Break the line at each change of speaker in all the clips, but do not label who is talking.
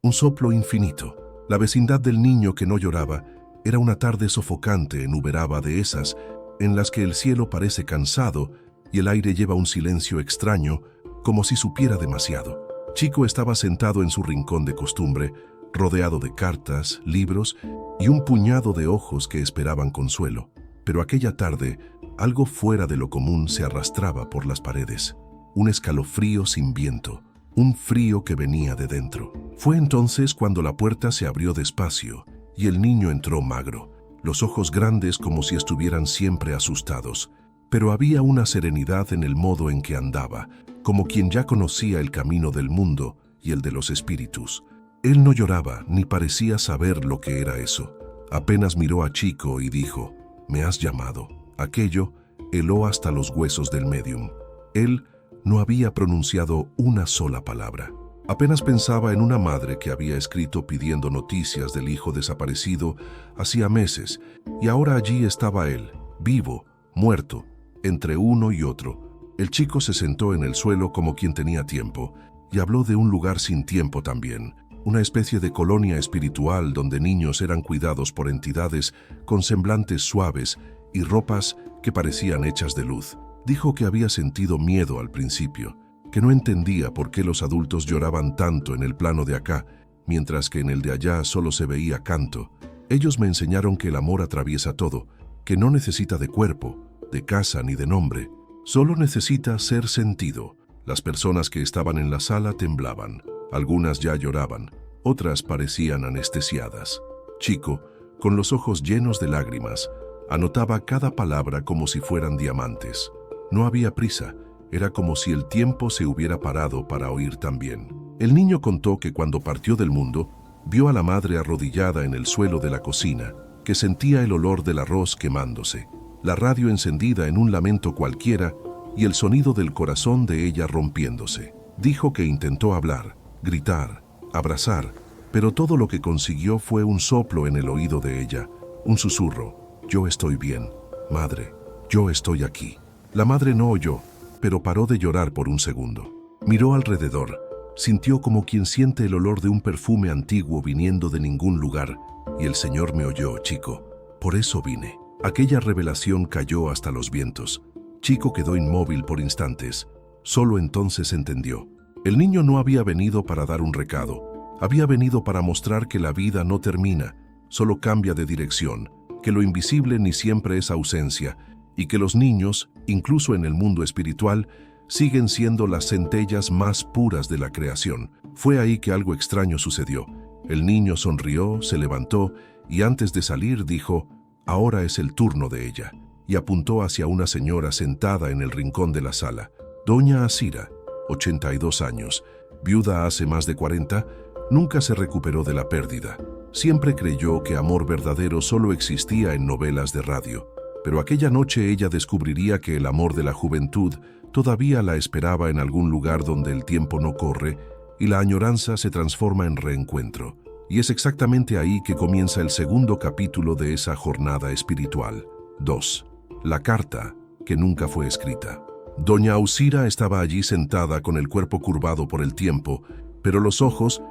un soplo infinito. La vecindad del niño que no lloraba era una tarde sofocante en Uberaba, de esas en las que el cielo parece cansado y el aire lleva un silencio extraño, como si supiera demasiado. Chico estaba sentado en su rincón de costumbre, rodeado de cartas, libros y un puñado de ojos que esperaban consuelo. Pero aquella tarde, algo fuera de lo común se arrastraba por las paredes. Un escalofrío sin viento, un frío que venía de dentro. Fue entonces cuando la puerta se abrió despacio y el niño entró magro, los ojos grandes como si estuvieran siempre asustados. Pero había una serenidad en el modo en que andaba, como quien ya conocía el camino del mundo y el de los espíritus. Él no lloraba ni parecía saber lo que era eso. Apenas miró a Chico y dijo: «¿Me has llamado?». Aquello heló hasta los huesos del médium. Él no había pronunciado una sola palabra. Apenas pensaba en una madre que había escrito pidiendo noticias del hijo desaparecido hacía meses, y ahora allí estaba él, vivo, muerto, entre uno y otro. El chico se sentó en el suelo como quien tenía tiempo, y habló de un lugar sin tiempo también, una especie de colonia espiritual donde niños eran cuidados por entidades con semblantes suaves y ropas que parecían hechas de luz. Dijo que había sentido miedo al principio, que no entendía por qué los adultos lloraban tanto en el plano de acá, mientras que en el de allá solo se veía canto. Ellos me enseñaron que el amor atraviesa todo, que no necesita de cuerpo, de casa ni de nombre, solo necesita ser sentido. Las personas que estaban en la sala temblaban, algunas ya lloraban, otras parecían anestesiadas. Chico, con los ojos llenos de lágrimas, anotaba cada palabra como si fueran diamantes. No había prisa, era como si el tiempo se hubiera parado para oír también. El niño contó que cuando partió del mundo, vio a la madre arrodillada en el suelo de la cocina, que sentía el olor del arroz quemándose, la radio encendida en un lamento cualquiera y el sonido del corazón de ella rompiéndose. Dijo que intentó hablar, gritar, abrazar, pero todo lo que consiguió fue un soplo en el oído de ella, un susurro: «Yo estoy bien, madre, yo estoy aquí». La madre no oyó, pero paró de llorar por un segundo. Miró alrededor, sintió como quien siente el olor de un perfume antiguo viniendo de ningún lugar. «Y el Señor me oyó, Chico, por eso vine». Aquella revelación cayó hasta los vientos. Chico quedó inmóvil por instantes. Solo entonces entendió. El niño no había venido para dar un recado. Había venido para mostrar que la vida no termina, solo cambia de dirección, que lo invisible ni siempre es ausencia, y que los niños, incluso en el mundo espiritual, siguen siendo las centellas más puras de la creación. Fue ahí que algo extraño sucedió. El niño sonrió, se levantó y antes de salir dijo: «Ahora es el turno de ella», y apuntó hacia una señora sentada en el rincón de la sala. Doña Asira, 82 años, viuda hace más de 40, nunca se recuperó de la pérdida. Siempre creyó que amor verdadero solo existía en novelas de radio. Pero aquella noche ella descubriría que el amor de la juventud todavía la esperaba en algún lugar donde el tiempo no corre y la añoranza se transforma en reencuentro. Y es exactamente ahí que comienza el segundo capítulo de esa jornada espiritual. 2. La carta que nunca fue escrita. Doña Ausira estaba allí sentada con el cuerpo curvado por el tiempo, pero los ojos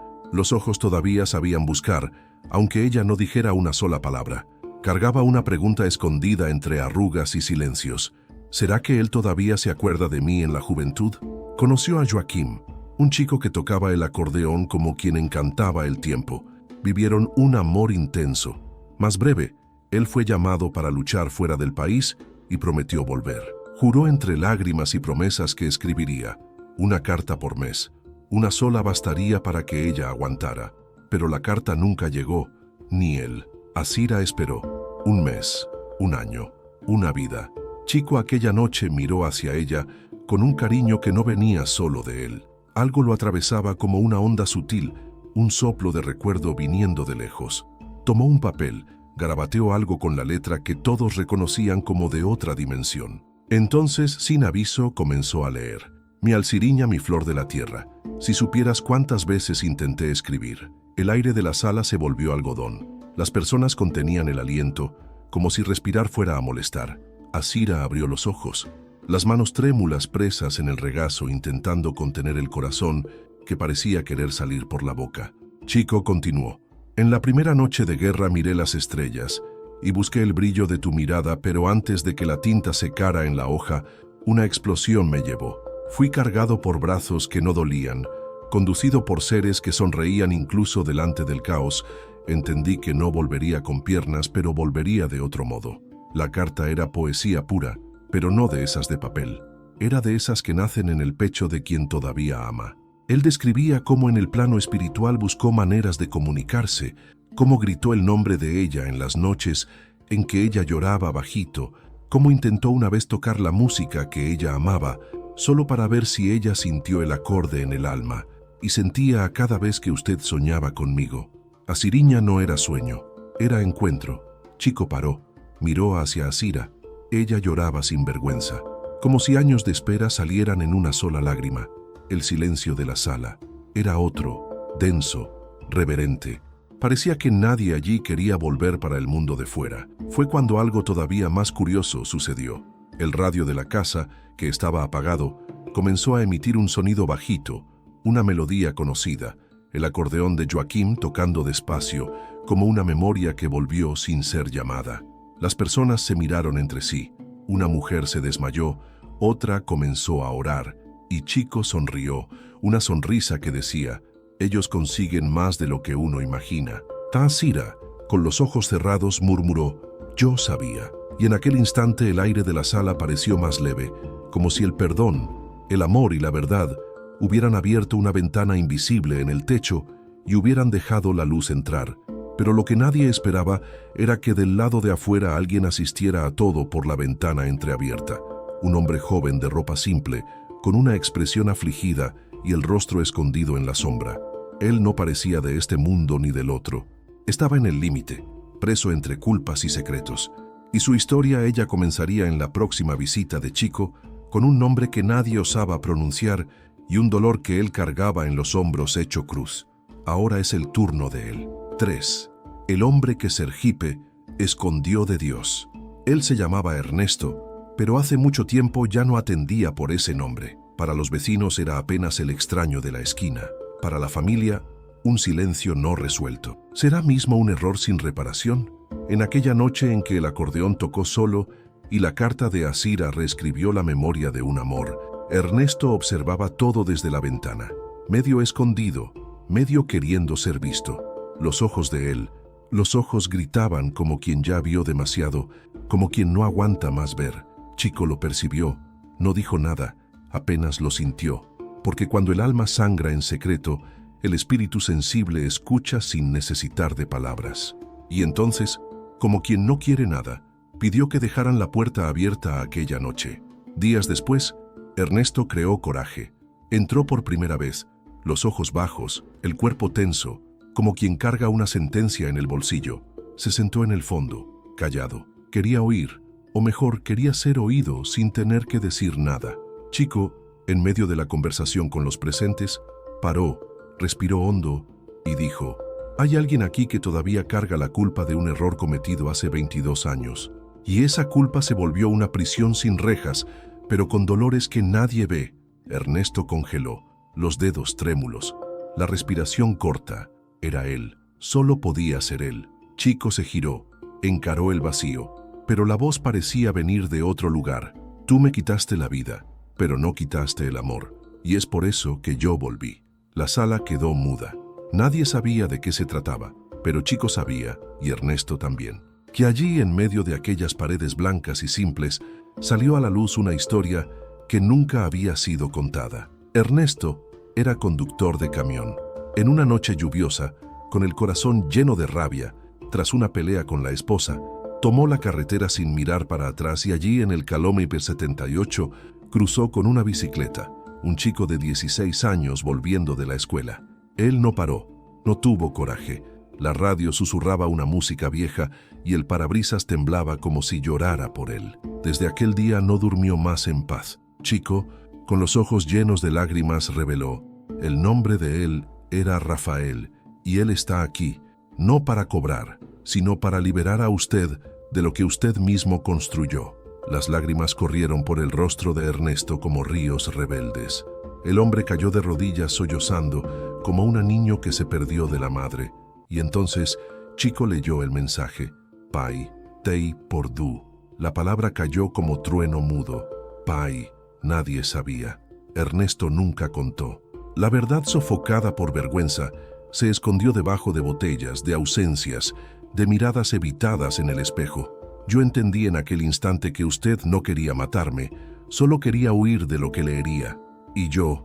todavía sabían buscar, aunque ella no dijera una sola palabra. Cargaba una pregunta escondida entre arrugas y silencios. ¿Será que él todavía se acuerda de mí en la juventud? Conoció a Joaquim, un chico que tocaba el acordeón como quien encantaba el tiempo. Vivieron un amor intenso. Más breve, él fue llamado para luchar fuera del país y prometió volver. Juró entre lágrimas y promesas que escribiría una carta por mes. Una sola bastaría para que ella aguantara. Pero la carta nunca llegó, ni él. Asira esperó. Un mes, un año, una vida. Chico aquella noche miró hacia ella con un cariño que no venía solo de él. Algo lo atravesaba como una onda sutil, un soplo de recuerdo viniendo de lejos. Tomó un papel, garabateó algo con la letra que todos reconocían como de otra dimensión. Entonces, sin aviso, comenzó a leer. «Mi alciriña, mi flor de la tierra, si supieras cuántas veces intenté escribir». El aire de la sala se volvió algodón. Las personas contenían el aliento, como si respirar fuera a molestar. Asira abrió los ojos, las manos trémulas presas en el regazo intentando contener el corazón que parecía querer salir por la boca. Chico continuó. En la primera noche de guerra miré las estrellas y busqué el brillo de tu mirada, pero antes de que la tinta secara en la hoja, una explosión me llevó. Fui cargado por brazos que no dolían, conducido por seres que sonreían incluso delante del caos. Entendí que no volvería con piernas, pero volvería de otro modo. La carta era poesía pura, pero no de esas de papel. Era de esas que nacen en el pecho de quien todavía ama. Él describía cómo en el plano espiritual buscó maneras de comunicarse, cómo gritó el nombre de ella en las noches en que ella lloraba bajito, cómo intentó una vez tocar la música que ella amaba, solo para ver si ella sintió el acorde en el alma, y sentía a cada vez que usted soñaba conmigo. Asiriña no era sueño, era encuentro. Chico paró, miró hacia Asira. Ella lloraba sin vergüenza, como si años de espera salieran en una sola lágrima. El silencio de la sala era otro, denso, reverente. Parecía que nadie allí quería volver para el mundo de fuera. Fue cuando algo todavía más curioso sucedió. El radio de la casa, que estaba apagado, comenzó a emitir un sonido bajito, una melodía conocida, el acordeón de Joaquín tocando despacio, como una memoria que volvió sin ser llamada. Las personas se miraron entre sí. Una mujer se desmayó, otra comenzó a orar, y Chico sonrió, una sonrisa que decía: ellos consiguen más de lo que uno imagina. Asira, con los ojos cerrados, murmuró: yo sabía. Y en aquel instante el aire de la sala pareció más leve, como si el perdón, el amor y la verdad hubieran abierto una ventana invisible en el techo y hubieran dejado la luz entrar. Pero lo que nadie esperaba era que del lado de afuera alguien asistiera a todo por la ventana entreabierta. Un hombre joven de ropa simple, con una expresión afligida y el rostro escondido en la sombra. Él no parecía de este mundo ni del otro. Estaba en el límite, preso entre culpas y secretos. Y su historia ella comenzaría en la próxima visita de Chico, con un nombre que nadie osaba pronunciar y un dolor que él cargaba en los hombros hecho cruz. Ahora es el turno de él. 3. El hombre que Sergipe escondió de Dios. Él se llamaba Ernesto, pero hace mucho tiempo ya no atendía por ese nombre. Para los vecinos era apenas el extraño de la esquina. Para la familia, un silencio no resuelto. ¿Será mismo un error sin reparación? En aquella noche en que el acordeón tocó solo y la carta de Asira reescribió la memoria de un amor, Ernesto observaba todo desde la ventana, medio escondido, medio queriendo ser visto. Los ojos de él, los ojos gritaban como quien ya vio demasiado, como quien no aguanta más ver. Chico lo percibió, no dijo nada, apenas lo sintió, porque cuando el alma sangra en secreto, el espíritu sensible escucha sin necesitar de palabras. Y entonces, como quien no quiere nada, pidió que dejaran la puerta abierta aquella noche. Días después, Ernesto creó coraje. Entró por primera vez, los ojos bajos, el cuerpo tenso, como quien carga una sentencia en el bolsillo. Se sentó en el fondo, callado. Quería oír, o mejor, quería ser oído sin tener que decir nada. Chico, en medio de la conversación con los presentes, paró, respiró hondo y dijo: hay alguien aquí que todavía carga la culpa de un error cometido hace 22 años. Y esa culpa se volvió una prisión sin rejas, pero con dolores que nadie ve. Ernesto congeló, los dedos trémulos, la respiración corta. Era él, solo podía ser él. Chico se giró, encaró el vacío, pero la voz parecía venir de otro lugar. Tú me quitaste la vida, pero no quitaste el amor, y es por eso que yo volví. La sala quedó muda. Nadie sabía de qué se trataba, pero Chico sabía, y Ernesto también, que allí en medio de aquellas paredes blancas y simples salió a la luz una historia que nunca había sido contada. Ernesto era conductor de camión. En una noche lluviosa, con el corazón lleno de rabia, tras una pelea con la esposa, tomó la carretera sin mirar para atrás y allí en el Calómiper 78 cruzó con una bicicleta, un chico de 16 años volviendo de la escuela. Él no paró, no tuvo coraje. La radio susurraba una música vieja y el parabrisas temblaba como si llorara por él. Desde aquel día no durmió más en paz. Chico, con los ojos llenos de lágrimas, reveló: el nombre de él era Rafael, y él está aquí, no para cobrar, sino para liberar a usted de lo que usted mismo construyó. Las lágrimas corrieron por el rostro de Ernesto como ríos rebeldes. El hombre cayó de rodillas sollozando, como un niño que se perdió de la madre. Y entonces Chico leyó el mensaje. Pai, tei por du. La palabra cayó como trueno mudo. Pai, nadie sabía. Ernesto nunca contó. La verdad, sofocada por vergüenza, se escondió debajo de botellas, de ausencias, de miradas evitadas en el espejo. Yo entendí en aquel instante que usted no quería matarme, solo quería huir de lo que le hería. Y yo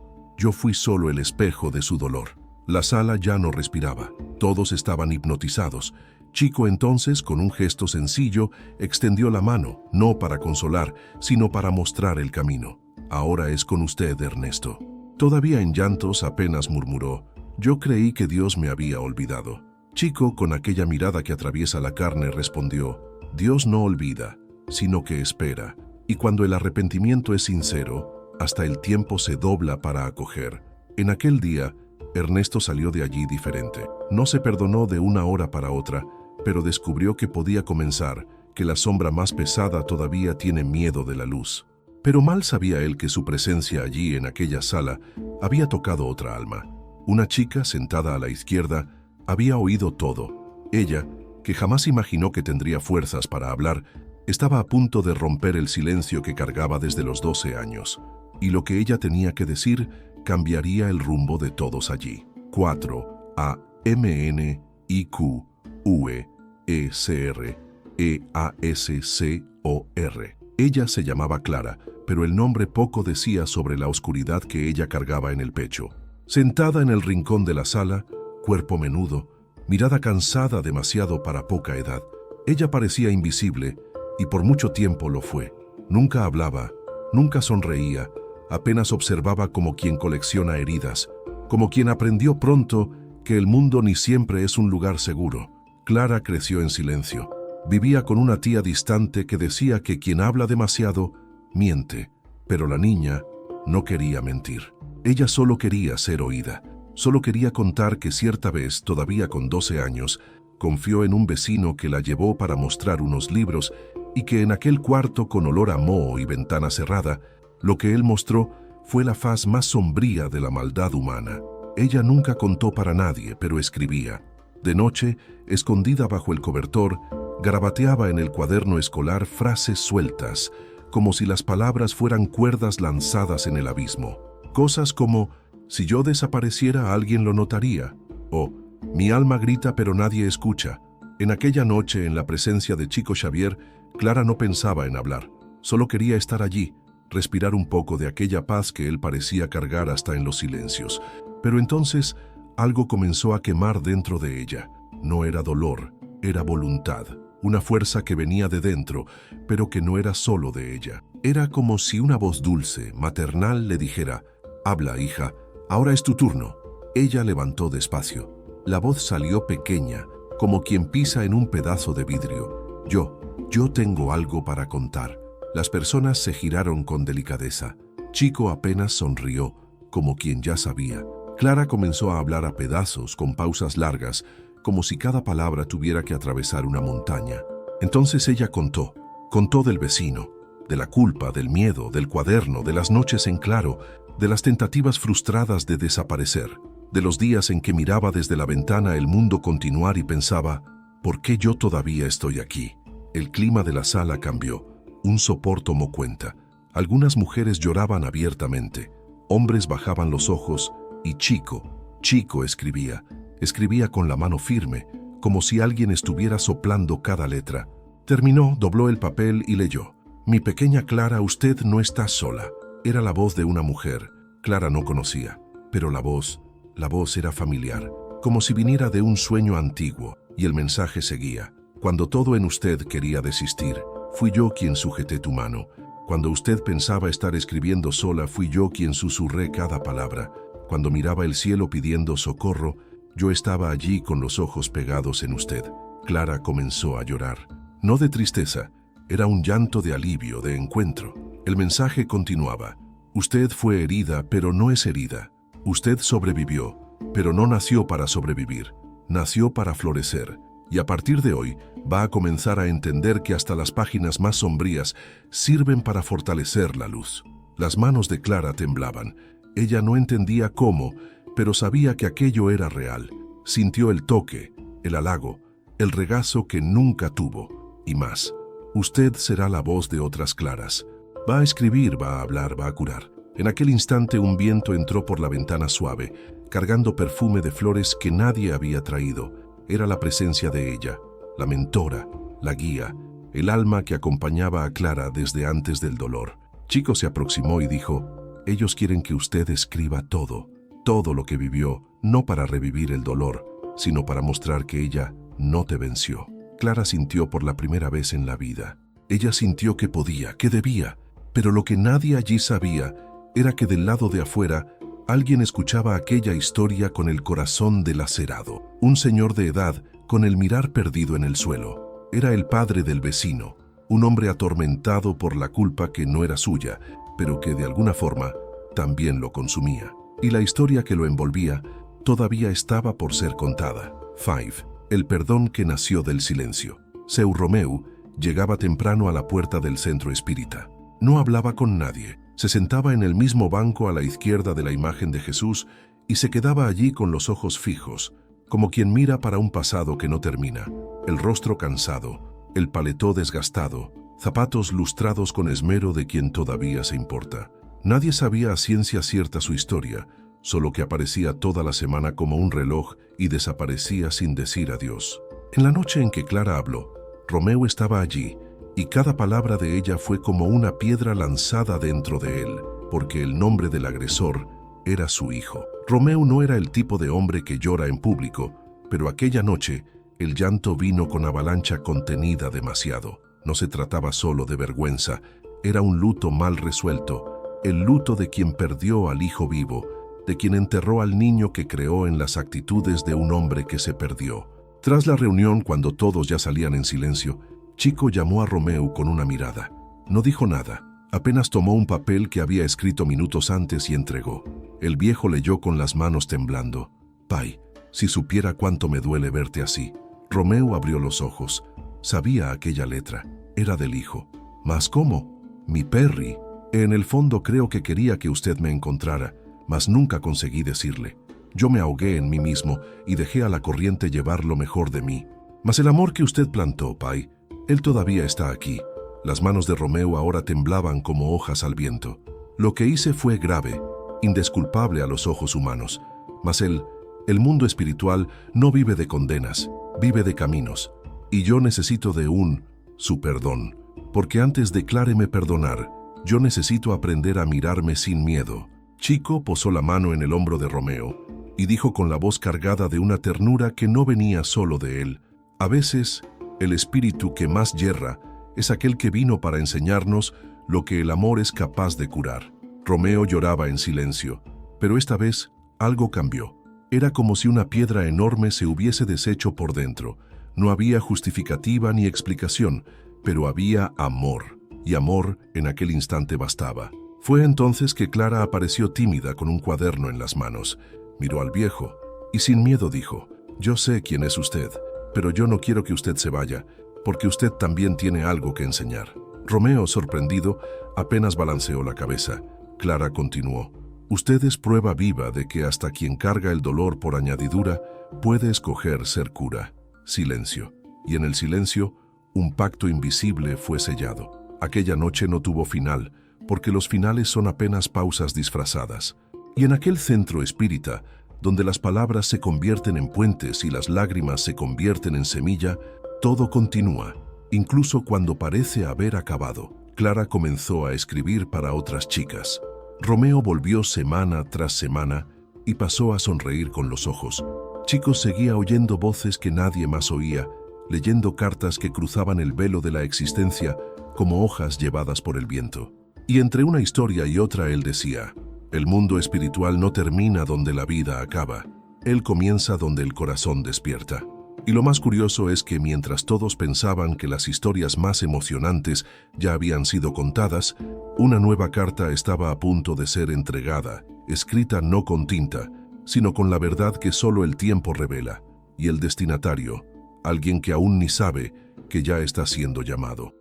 fui solo el espejo de su dolor. La sala ya no respiraba. Todos estaban hipnotizados. Chico entonces, con un gesto sencillo, extendió la mano, no para consolar, sino para mostrar el camino. Ahora es con usted, Ernesto. Todavía en llantos, apenas murmuró: yo creí que Dios me había olvidado. Chico, con aquella mirada que atraviesa la carne, respondió: Dios no olvida, sino que espera. Y cuando el arrepentimiento es sincero, hasta el tiempo se dobla para acoger. En aquel día, Ernesto salió de allí diferente. No se perdonó de una hora para otra, pero descubrió que podía comenzar, que la sombra más pesada todavía tiene miedo de la luz. Pero mal sabía él que su presencia allí en aquella sala había tocado otra alma. Una chica sentada a la izquierda había oído todo. Ella, que jamás imaginó que tendría fuerzas para hablar, estaba a punto de romper el silencio que cargaba desde los 12 años. Y lo que ella tenía que decir cambiaría el rumbo de todos allí. 4 A M N I Q U E C R E A S C O R. Ella se llamaba Clara, pero el nombre poco decía sobre la oscuridad que ella cargaba en el pecho. Sentada en el rincón de la sala, cuerpo menudo, mirada cansada demasiado para poca edad, ella parecía invisible y por mucho tiempo lo fue. Nunca hablaba, nunca sonreía, apenas observaba como quien colecciona heridas, como quien aprendió pronto que el mundo ni siempre es un lugar seguro. Clara creció en silencio. Vivía con una tía distante que decía que quien habla demasiado, miente, pero la niña no quería mentir. Ella solo quería ser oída, solo quería contar que cierta vez, todavía con 12 años, confió en un vecino que la llevó para mostrar unos libros y que en aquel cuarto con olor a moho y ventana cerrada, lo que él mostró fue la faz más sombría de la maldad humana. Ella nunca contó para nadie, pero escribía. De noche, escondida bajo el cobertor, garabateaba en el cuaderno escolar frases sueltas, como si las palabras fueran cuerdas lanzadas en el abismo. Cosas como: si yo desapareciera, alguien lo notaría, o mi alma grita pero nadie escucha. En aquella noche, en la presencia de Chico Xavier, Clara no pensaba en hablar, solo quería estar allí, respirar un poco de aquella paz que él parecía cargar hasta en los silencios. Pero entonces algo comenzó a quemar dentro de ella. No era dolor, era voluntad. Una fuerza que venía de dentro, pero que no era solo de ella. Era como si una voz dulce, maternal, le dijera: habla, hija, ahora es tu turno. Ella levantó despacio. La voz salió pequeña, como quien pisa en un pedazo de vidrio. Yo tengo algo para contar. Las personas se giraron con delicadeza. Chico apenas sonrió, como quien ya sabía. Clara comenzó a hablar a pedazos, con pausas largas, como si cada palabra tuviera que atravesar una montaña. Entonces ella contó del vecino, de la culpa, del miedo, del cuaderno, de las noches en claro, de las tentativas frustradas de desaparecer, de los días en que miraba desde la ventana el mundo continuar y pensaba: ¿por qué yo todavía estoy aquí? El clima de la sala cambió. Un sopor tomó cuenta. Algunas mujeres lloraban abiertamente, hombres bajaban los ojos y Chico escribía con la mano firme, como si alguien estuviera soplando cada letra. Terminó, dobló el papel y leyó: mi pequeña Clara, usted no está sola. Era la voz de una mujer. Clara no conocía, pero la voz era familiar, como si viniera de un sueño antiguo, y el mensaje seguía: cuando todo en usted quería desistir, fui yo quien sujeté tu mano. Cuando usted pensaba estar escribiendo sola, fui yo quien susurré cada palabra. Cuando miraba el cielo pidiendo socorro, yo estaba allí con los ojos pegados en usted. Clara comenzó a llorar. No de tristeza, era un llanto de alivio, de encuentro. El mensaje continuaba: usted fue herida, pero no es herida. Usted sobrevivió, pero no nació para sobrevivir. Nació para florecer. Y a partir de hoy, va a comenzar a entender que hasta las páginas más sombrías sirven para fortalecer la luz. Las manos de Clara temblaban. Ella no entendía cómo, pero sabía que aquello era real. Sintió el toque, el halago, el regazo que nunca tuvo, y más. Usted será la voz de otras claras. Va a escribir, va a hablar, va a curar. En aquel instante un viento entró por la ventana suave, cargando perfume de flores que nadie había traído. Era la presencia de ella, la mentora, la guía, el alma que acompañaba a Clara desde antes del dolor. Chico se aproximó y dijo: ellos quieren que usted escriba todo lo que vivió, no para revivir el dolor, sino para mostrar que ella no te venció. Clara sintió por la primera vez en la vida. Ella sintió que podía, que debía, pero lo que nadie allí sabía era que del lado de afuera alguien escuchaba aquella historia con el corazón dilacerado. Un señor de edad con el mirar perdido en el suelo. Era el padre del vecino, un hombre atormentado por la culpa que no era suya, pero que de alguna forma también lo consumía. Y la historia que lo envolvía todavía estaba por ser contada. 5. El perdón que nació del silencio. Seu Romeu llegaba temprano a la puerta del centro espírita. No hablaba con nadie. Se sentaba en el mismo banco a la izquierda de la imagen de Jesús y se quedaba allí con los ojos fijos, como quien mira para un pasado que no termina, el rostro cansado, el paletó desgastado, zapatos lustrados con esmero de quien todavía se importa. Nadie sabía a ciencia cierta su historia, solo que aparecía toda la semana como un reloj y desaparecía sin decir adiós. En la noche en que Clara habló, Romeu estaba allí, y cada palabra de ella fue como una piedra lanzada dentro de él, porque el nombre del agresor era su hijo. Romeu no era el tipo de hombre que llora en público, pero aquella noche el llanto vino con avalancha contenida demasiado. No se trataba solo de vergüenza, era un luto mal resuelto, el luto de quien perdió al hijo vivo, de quien enterró al niño que creó en las actitudes de un hombre que se perdió. Tras la reunión, cuando todos ya salían en silencio, Chico llamó a Romeu con una mirada. No dijo nada, apenas tomó un papel que había escrito minutos antes y entregó. El viejo leyó con las manos temblando. «Pai, si supiera cuánto me duele verte así». Romeu abrió los ojos. Sabía aquella letra. Era del hijo. ¿Mas cómo? «Mi Perry. En el fondo creo que quería que usted me encontrara, mas nunca conseguí decirle. Yo me ahogué en mí mismo y dejé a la corriente llevar lo mejor de mí. Mas el amor que usted plantó, Pai, él todavía está aquí». Las manos de Romeu ahora temblaban como hojas al viento. «Lo que hice fue grave, indesculpable a los ojos humanos. Mas el mundo espiritual no vive de condenas, vive de caminos. Y yo necesito de su perdón. Porque antes de Cláreme perdonar, yo necesito aprender a mirarme sin miedo». Chico posó la mano en el hombro de Romeu y dijo con la voz cargada de una ternura que no venía solo de él: «A veces, el espíritu que más yerra es aquel que vino para enseñarnos lo que el amor es capaz de curar». Romeu lloraba en silencio, pero esta vez algo cambió. Era como si una piedra enorme se hubiese deshecho por dentro. No había justificativa ni explicación, pero había amor, y amor en aquel instante bastaba. Fue entonces que Clara apareció tímida con un cuaderno en las manos. Miró al viejo y sin miedo dijo: «Yo sé quién es usted, pero yo no quiero que usted se vaya, porque usted también tiene algo que enseñar». Romeu, sorprendido, apenas balanceó la cabeza. Clara continuó: «Usted es prueba viva de que hasta quien carga el dolor por añadidura puede escoger ser cura». Silencio. Y en el silencio, un pacto invisible fue sellado. Aquella noche no tuvo final, porque los finales son apenas pausas disfrazadas. Y en aquel centro espírita, donde las palabras se convierten en puentes y las lágrimas se convierten en semilla, todo continúa, incluso cuando parece haber acabado. Clara comenzó a escribir para otras chicas. Romeu volvió semana tras semana y pasó a sonreír con los ojos. Chico seguía oyendo voces que nadie más oía, leyendo cartas que cruzaban el velo de la existencia como hojas llevadas por el viento. Y entre una historia y otra él decía: «El mundo espiritual no termina donde la vida acaba, él comienza donde el corazón despierta». Y lo más curioso es que mientras todos pensaban que las historias más emocionantes ya habían sido contadas, una nueva carta estaba a punto de ser entregada, escrita no con tinta, sino con la verdad que solo el tiempo revela, y el destinatario, alguien que aún ni sabe que ya está siendo llamado.